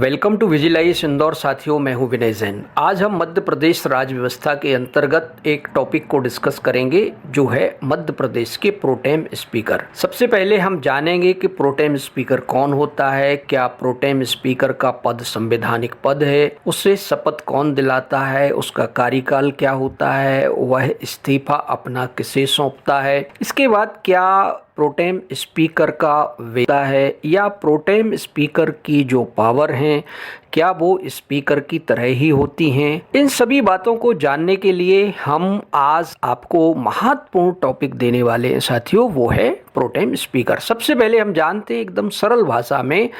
Welcome to विजिलाइज Indore. साथियों, मैं हूं विनय जैन। आज हम मध्य प्रदेश राज्य व्यवस्था के अंतर्गत एक टॉपिक को डिस्कस करेंगे जो है मध्य प्रदेश के प्रोटेम स्पीकर। सबसे पहले हम जानेंगे कि प्रोटेम स्पीकर कौन होता है, क्या प्रोटेम स्पीकर का पद संवैधानिक पद है, उससे शपथ कौन दिलाता है, उसका कार्यकाल क्या होता है, वह इस्तीफा अपना किसे सौंपता है। इसके बाद क्या प्रोटेम स्पीकर का वेता है या प्रोटेम स्पीकर की जो पावर हैं क्या वो स्पीकर की तरह ही होती हैं। इन सभी बातों को जानने के लिए हम आज आपको महत्वपूर्ण टॉपिक देने वाले हैं साथियों, वो है प्रोटेम स्पीकर। सबसे पहले हम जानते हैं एकदम सरल भाषा में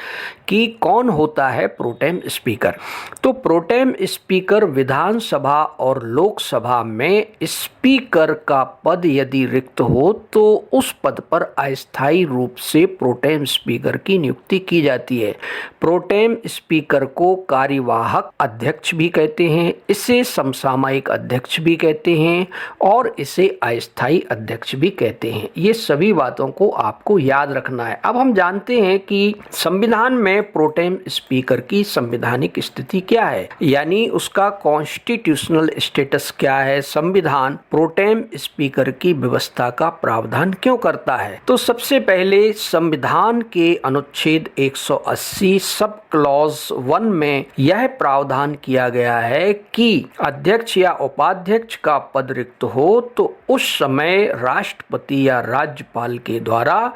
कि कौन होता है प्रोटेम स्पीकर। तो प्रोटेम स्पीकर विधानसभा और लोकसभा में स्पीकर का पद यदि रिक्त हो तो उस पद पर अस्थायी रूप से प्रोटेम स्पीकर की नियुक्ति की जाती है। प्रोटेम स्पीकर को कार्यवाहक अध्यक्ष भी कहते हैं, इसे समसामयिक अध्यक्ष भी कहते हैं और इसे अस्थायी अध्यक्ष भी कहते हैं। ये सभी बातों को आपको याद रखना है। अब हम जानते हैं कि संविधान में प्रोटेम स्पीकर की संवैधानिक स्थिति क्या है, यानी उसका कॉन्स्टिट्यूशनल स्टेटस क्या है। संविधान प्रोटेम स्पीकर की व्यवस्था का प्रावधान क्यों करता है? तो सबसे पहले संविधान के अनुच्छेद 180 सब क्लॉज 1 में यह प्रावधान किया गया है कि अध्यक्ष या उपाध्यक्ष का पद रिक्त हो तो उस समय राष्ट्रपति या राज्यपाल के द्वारा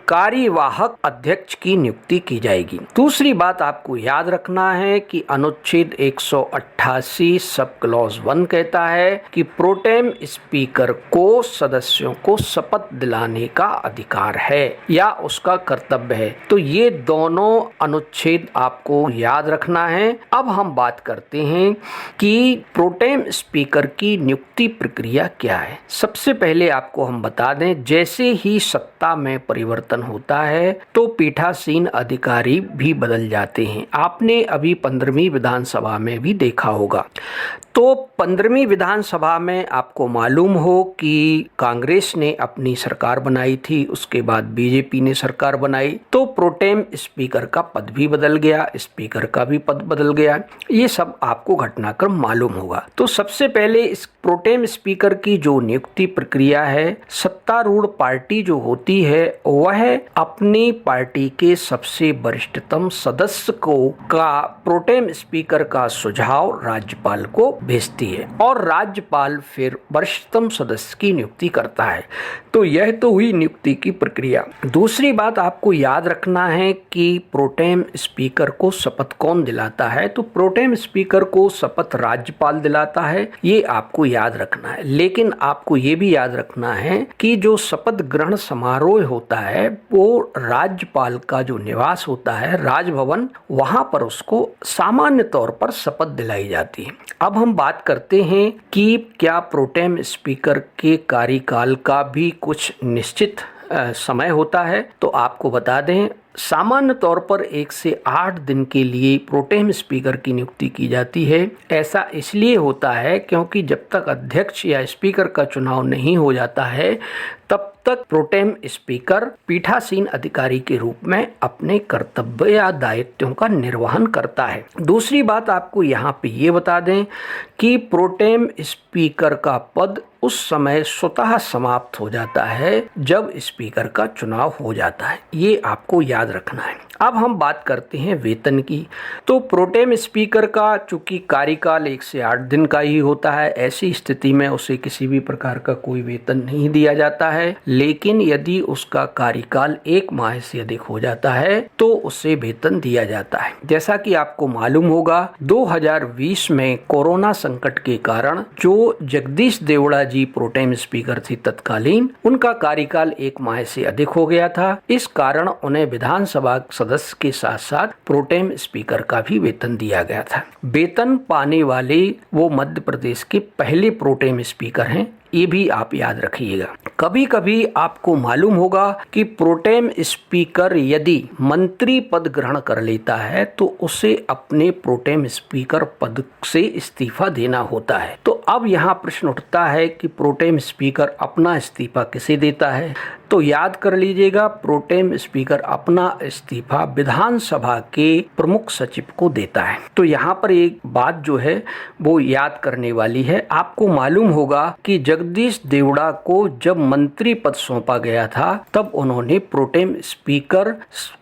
कार्यवाहक अध्यक्ष की नियुक्ति की जाएगी। दूसरी बात आपको याद रखना है कि अनुच्छेद 188 सब क्लॉज 1 कहता है कि प्रोटेम स्पीकर को सदस्यों को शपथ दिलाने का अधिकार है या उसका कर्तव्य है। तो ये दोनों अनुच्छेद आपको याद रखना है। अब हम बात करते हैं कि प्रोटेम स्पीकर की नियुक्ति प्रक्रिया क्या है। सबसे पहले आपको हम बता दें, जैसे ही सत्ता में परिवर्तन होता है तो पीठासीन अधिकारी भी बदल जाते हैं। आपने अभी 15वीं विधानसभा में भी देखा होगा। तो 15वीं विधानसभा में आपको मालूम हो कि कांग्रेस ने अपनी सरकार बनाई थी, उसके बाद बीजेपी ने सरकार बनाई, तो प्रोटेम स्पीकर का पद भी बदल गया, स्पीकर का भी पद बदल गया। ये सब आपको घटनाक्रम मालूम होगा। तो सबसे पहले इस प्रोटेम स्पीकर की जो नियुक्ति प्रक्रिया है, सत्तारूढ़ पार्टी जो होती है वह अपनी पार्टी के सबसे वरिष्ठतम सदस्य का प्रोटेम स्पीकर का सुझाव राज्यपाल को भेजती है और राज्यपाल फिर वरिष्ठतम सदस्य की नियुक्ति करता है। तो यह तो हुई नियुक्ति की प्रक्रिया। दूसरी बात आपको याद रखना है कि प्रोटेम स्पीकर को शपथ कौन दिलाता है। तो प्रोटेम स्पीकर को शपथ राज्यपाल दिलाता है, ये आपको याद रखना है। लेकिन आपको ये भी याद रखना है कि जो शपथ ग्रहण समारोह होता है वो राज्यपाल का जो निवास होता है राजभवन, वहां पर उसको सामान्य तौर पर शपथ दिलाई जाती है। अब हम बात करते हैं कि क्या प्रोटेम स्पीकर के कार्यकाल का भी कुछ निश्चित समय होता है। तो आपको बता दें, सामान्य तौर पर 1 से 8 दिन के लिए प्रोटेम स्पीकर की नियुक्ति की जाती है। ऐसा इसलिए होता है क्योंकि जब तक अध्यक्ष या स्पीकर का चुनाव नहीं हो जाता है तब तक प्रोटेम स्पीकर पीठासीन अधिकारी के रूप में अपने कर्तव्य या दायित्वों का निर्वहन करता है। दूसरी बात आपको यहाँ पे ये बता दें कि प्रोटेम स्पीकर का पद उस समय स्वतः समाप्त हो जाता है जब स्पीकर का चुनाव हो जाता है। ये आपको याद रखना है। अब हम बात करते हैं वेतन की। तो प्रोटेम स्पीकर का चूंकि कार्यकाल 1 से 8 दिन का ही होता है, ऐसी स्थिति में उसे किसी भी प्रकार का कोई वेतन नहीं दिया जाता है। लेकिन यदि उसका कार्यकाल 1 माह से अधिक हो जाता है तो उसे वेतन दिया जाता है। जैसा कि आपको मालूम होगा, 2020 में कोरोना संकट के कारण जो जगदीश देवड़ा जी प्रोटेम स्पीकर थी तत्कालीन, उनका कार्यकाल 1 माह से अधिक हो गया था। इस कारण उन्हें विधानसभा सदस्य के साथ साथ प्रोटेम स्पीकर का भी वेतन दिया गया था। वेतन पाने वाले वो मध्य प्रदेश के पहले प्रोटेम स्पीकर हैं। ये भी आप याद रखिएगा। कभी कभी आपको मालूम होगा कि प्रोटेम स्पीकर यदि मंत्री पद ग्रहण कर लेता है तो उसे अपने प्रोटेम स्पीकर पद से इस्तीफा देना होता है। तो अब यहाँ प्रश्न उठता है कि प्रोटेम स्पीकर अपना इस्तीफा किसे देता है? तो याद कर लीजिएगा, प्रोटेम स्पीकर अपना इस्तीफा विधानसभा के प्रमुख सचिव को देता है। तो यहाँ पर एक बात जो है वो याद करने वाली है। आपको मालूम होगा कि जगदीश देवड़ा को जब मंत्री पद सौंपा गया था तब उन्होंने प्रोटेम स्पीकर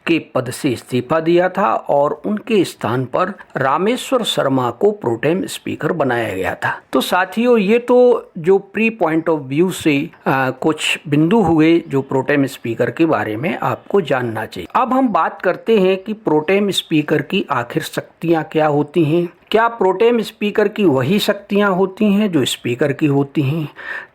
के पद से इस्तीफा दिया था और उनके स्थान पर रामेश्वर शर्मा को प्रोटेम स्पीकर बनाया गया था। तो साथियों, ये तो जो प्री पॉइंट ऑफ व्यू से कुछ बिंदु हुए जो प्रोटेम स्पीकर के बारे में आपको जानना चाहिए। अब हम बात करते हैं कि प्रोटेम स्पीकर की आखिर शक्तियां क्या होती हैं। क्या प्रोटेम स्पीकर की वही शक्तियां होती हैं जो स्पीकर की होती हैं?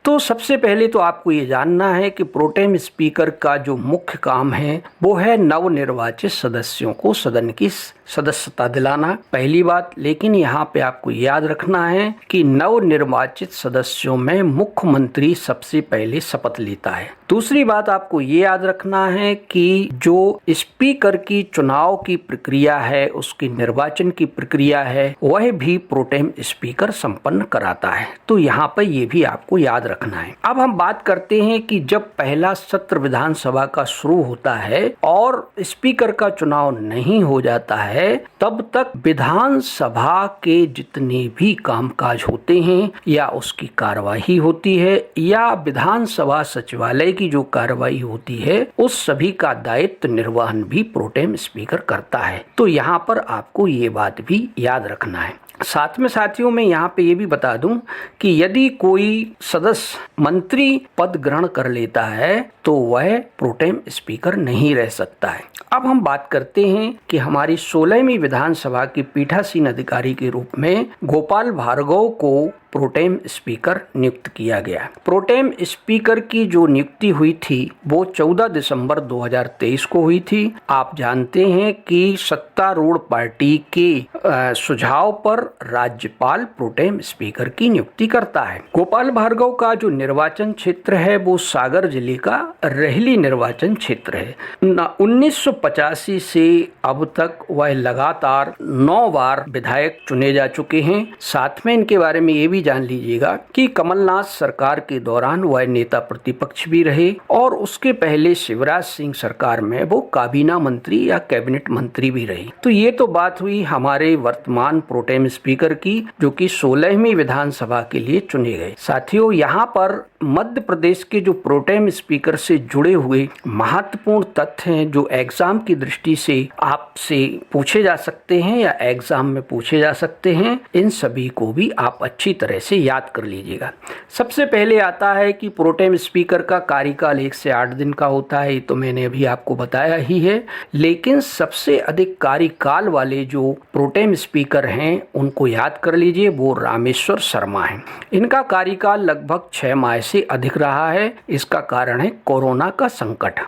तो सबसे पहले तो आपको ये जानना है कि प्रोटेम स्पीकर का जो मुख्य काम है वो है नवनिर्वाचित सदस्यों को सदन की सदस्यता दिलाना, पहली बात। लेकिन यहाँ पे आपको याद रखना है कि नवनिर्वाचित सदस्यों में मुख्यमंत्री सबसे पहले शपथ लेता है। दूसरी बात आपको ये याद रखना है कि जो स्पीकर की चुनाव की प्रक्रिया है, उसकी निर्वाचन की प्रक्रिया है, वह भी प्रोटेम स्पीकर संपन्न कराता है। तो यहाँ पर ये भी आपको याद रखना है। अब हम बात करते हैं कि जब पहला सत्र विधानसभा का शुरू होता है और स्पीकर का चुनाव नहीं हो जाता है, तब तक विधानसभा के जितने भी कामकाज होते हैं या उसकी कार्यवाही होती है या विधानसभा सचिवालय की जो कार्यवाही होती है, उस सभी का दायित्व निर्वहन भी प्रोटेम स्पीकर करता है। तो यहाँ पर आपको ये बात भी याद रखना है। साथ में साथियों, मैं यहाँ पे ये भी बता दूं कि यदि कोई सदस्य मंत्री पद ग्रहण कर लेता है तो वह प्रोटेम स्पीकर नहीं रह सकता है। अब हम बात करते हैं कि हमारी 16वीं विधानसभा के पीठासीन अधिकारी के रूप में गोपाल भार्गव को प्रोटेम स्पीकर नियुक्त किया गया। प्रोटेम स्पीकर की जो नियुक्ति हुई थी वो 14 दिसंबर 2023 को हुई थी। आप जानते हैं कि सत्तारूढ़ पार्टी के सुझाव पर राज्यपाल प्रोटेम स्पीकर की नियुक्ति करता है। गोपाल भार्गव का जो निर्वाचन क्षेत्र है वो सागर जिले का रेहली निर्वाचन क्षेत्र है। 1985 से अब तक वह लगातार 9 बार विधायक चुने जा चुके हैं। साथ में इनके बारे में ये भी जान लीजिएगा कि कमलनाथ सरकार के दौरान वह नेता प्रतिपक्ष भी रहे और उसके पहले शिवराज सिंह सरकार में वो काबीना मंत्री या कैबिनेट मंत्री भी रहे। तो ये तो बात हुई हमारे वर्तमान प्रोटेम स्पीकर की, जो कि 16वीं विधानसभा के लिए चुने गए। साथियों, यहाँ पर मध्य प्रदेश के जो प्रोटेम स्पीकर से जुड़े हुए महत्वपूर्ण तथ्य हैं जो एग्जाम की दृष्टि से आपसे पूछे जा सकते हैं या एग्जाम में पूछे जा सकते हैं, इन सभी को भी आप अच्छी तरह से याद कर लीजिएगा। सबसे पहले आता है कि प्रोटेम स्पीकर का कार्यकाल 1 से 8 दिन का होता है। ये तो मैंने अभी आपको बताया ही है। लेकिन सबसे अधिक कार्यकाल वाले जो प्रोटेम स्पीकर हैं उनको याद कर लीजिए, वो रामेश्वर शर्मा हैं। इनका कार्यकाल लगभग 6 माह से अधिक रहा है। इसका कारण है कोरोना का संकट।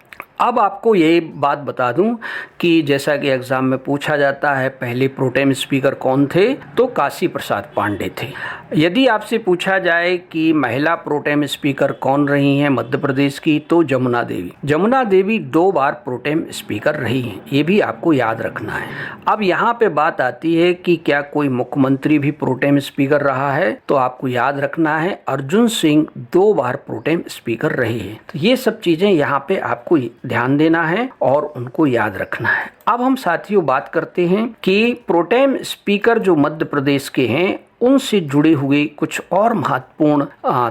अब आपको ये बात बता दूं कि जैसा कि एग्जाम में पूछा जाता है पहले प्रोटेम स्पीकर कौन थे, तो काशी प्रसाद पांडे थे। यदि आपसे पूछा जाए कि महिला प्रोटेम स्पीकर कौन रही हैं मध्य प्रदेश की, तो जमुना देवी। जमुना देवी 2 बार प्रोटेम स्पीकर रही हैं, ये भी आपको याद रखना है। अब यहाँ पे बात आती है कि क्या कोई मुख्यमंत्री भी प्रोटेम स्पीकर रहा है, तो आपको याद रखना है अर्जुन सिंह 2 बार प्रोटेम स्पीकर रहे हैं। तो ये सब चीजें यहाँ पे आपको ध्यान देना है और उनको याद रखना है। अब हम साथियों बात करते हैं कि प्रोटेम स्पीकर जो मध्य प्रदेश के हैं उनसे जुड़े हुए कुछ और महत्वपूर्ण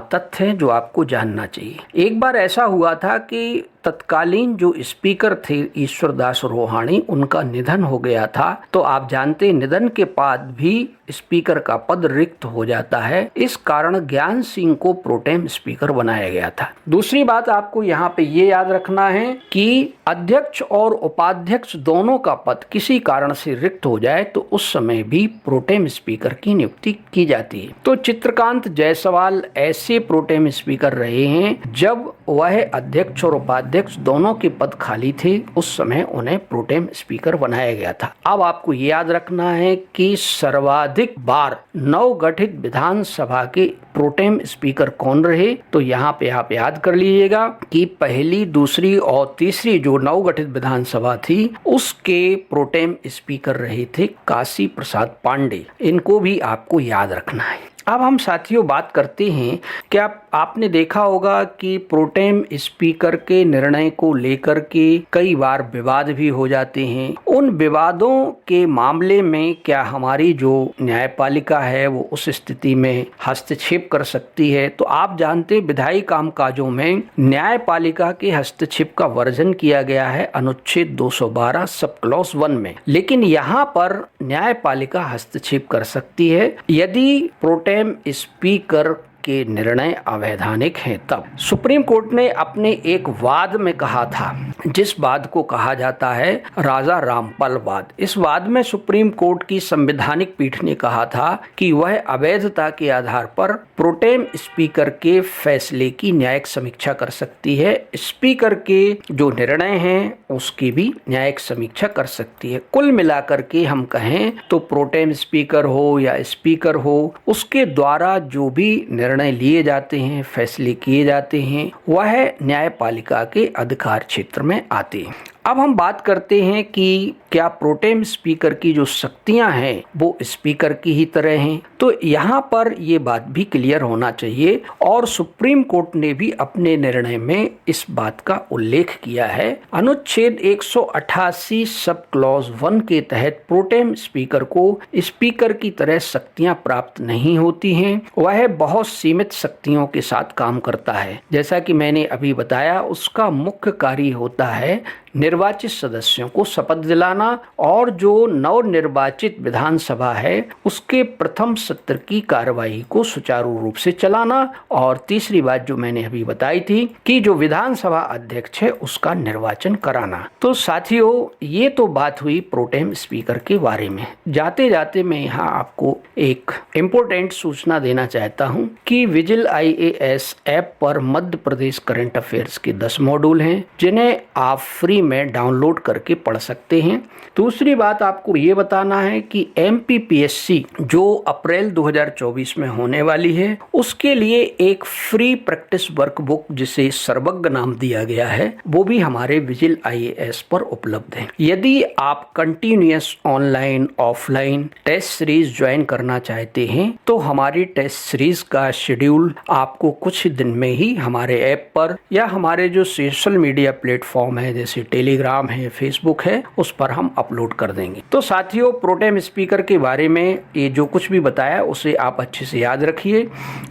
तथ्य हैं जो आपको जानना चाहिए। एक बार ऐसा हुआ था कि तत्कालीन जो स्पीकर थे ईश्वरदास रोहाणी, उनका निधन हो गया था। तो आप जानते हैं निधन के बाद भी स्पीकर का पद रिक्त हो जाता है। इस कारण ज्ञान सिंह को प्रोटेम स्पीकर बनाया गया था। दूसरी बात आपको यहाँ पे ये याद रखना है कि अध्यक्ष और उपाध्यक्ष दोनों का पद किसी कारण से रिक्त हो जाए तो उस समय भी प्रोटेम स्पीकर की नियुक्ति की जाती है। तो चित्रकांत जायसवाल ऐसे प्रोटेम स्पीकर रहे हैं जब वह अध्यक्ष और उपाध्यक्ष दोनों के पद खाली थे, उस समय उन्हें प्रोटेम स्पीकर बनाया गया था। अब आपको याद रखना है कि सर्वाधिक बार नवगठित विधानसभा के प्रोटेम स्पीकर कौन रहे, तो यहाँ पे आप याद कर लीजिएगा कि पहली, दूसरी और तीसरी जो नवगठित विधानसभा थी उसके प्रोटेम स्पीकर रहे थे काशी प्रसाद पांडे। इनको भी आपको याद रखना है। अब हम साथियों बात करते हैं कि आपने देखा होगा कि प्रोटेम स्पीकर के निर्णय को लेकर के कई बार विवाद भी हो जाते हैं। उन विवादों के मामले में क्या हमारी जो न्यायपालिका है वो उस स्थिति में हस्तक्षेप कर सकती है? तो आप जानते विधायी कामकाजों में न्यायपालिका के हस्तक्षेप का वर्जन किया गया है अनुच्छेद 212 सब क्लॉज 1 में, लेकिन यहाँ पर न्यायपालिका हस्तक्षेप कर सकती है यदि प्रोटेम स्पीकर के निर्णय अवैधानिक हैं। तब सुप्रीम कोर्ट ने अपने एक वाद में कहा था, जिस वाद को कहा जाता है राजा रामपाल वाद। इस वाद में सुप्रीम कोर्ट की संवैधानिक पीठ ने कहा था कि वह अवैधता के आधार पर प्रोटेम स्पीकर के फैसले की न्यायिक समीक्षा कर सकती है, स्पीकर के जो निर्णय हैं उसकी भी न्यायिक समीक्षा कर सकती है। कुल मिलाकर के हम कहें तो प्रोटेम स्पीकर हो या स्पीकर हो, उसके द्वारा जो भी निर्णय लिए जाते हैं, फैसले किए जाते हैं, वह न्यायपालिका के अधिकार क्षेत्र में आते हैं। अब हम बात करते हैं कि क्या प्रोटेम स्पीकर की जो शक्तियां हैं वो स्पीकर की ही तरह हैं? तो यहाँ पर ये बात भी क्लियर होना चाहिए और सुप्रीम कोर्ट ने भी अपने निर्णय में इस बात का उल्लेख किया है। अनुच्छेद 188 सब क्लॉज 1 के तहत प्रोटेम स्पीकर को स्पीकर की तरह शक्तियां प्राप्त नहीं होती हैं, वह बहुत सीमित शक्तियों के साथ काम करता है। जैसा कि मैंने अभी बताया, उसका मुख्य कार्य होता है निर्वाचित सदस्यों को शपथ दिलाना और जो नवनिर्वाचित विधानसभा है उसके प्रथम सत्र की कार्यवाही को सुचारू रूप से चलाना, और तीसरी बात जो मैंने अभी बताई थी कि जो विधानसभा अध्यक्ष है उसका निर्वाचन कराना। तो साथियों, ये तो बात हुई प्रोटेम स्पीकर के बारे में। जाते जाते मैं यहाँ आपको एक इम्पोर्टेंट सूचना देना चाहता हूँ कि विजिल IAS ऐप पर मध्य प्रदेश करंट अफेयर्स के 10 मॉड्यूल हैं जिन्हें आप फ्री में डाउनलोड करके पढ़ सकते हैं। दूसरी बात आपको ये बताना है कि MPPSC जो अप्रैल 2024 में होने वाली है उसके लिए एक फ्री प्रैक्टिस वर्कबुक जिसे सर्वज्ञ नाम दिया गया है वो भी हमारे विजिल IAS पर उपलब्ध है। यदि आप continuous online offline test series join करना चाहते हैं तो हमारी टेस्ट सीरीज का शेड्यूल आपको कुछ दिन में ही हमारे ऐप पर या हमारे जो सोशल मीडिया प्लेटफॉर्म है जैसे टेलीग्राम है, फेसबुक है, उस पर हम अपलोड कर देंगे। तो साथियों, प्रोटेम स्पीकर के बारे में ये जो कुछ भी बताया उसे आप अच्छे से याद रखिए।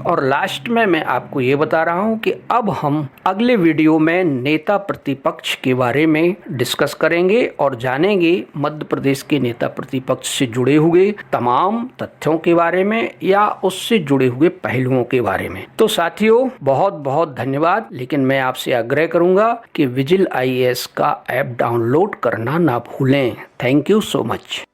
और लास्ट में मैं आपको ये बता रहा हूँ कि अब हम अगले वीडियो में नेता प्रतिपक्ष के बारे में डिस्कस करेंगे और जानेंगे मध्य प्रदेश के नेता प्रतिपक्ष से जुड़े हुए तमाम तथ्यों के बारे में या उससे जुड़े हुए पहलुओं के बारे में। तो साथियों, बहुत बहुत धन्यवाद। लेकिन मैं आपसे आग्रह करूंगा कि विजिल IAS का ऐप डाउनलोड करना ना भूलें। Thank you so much.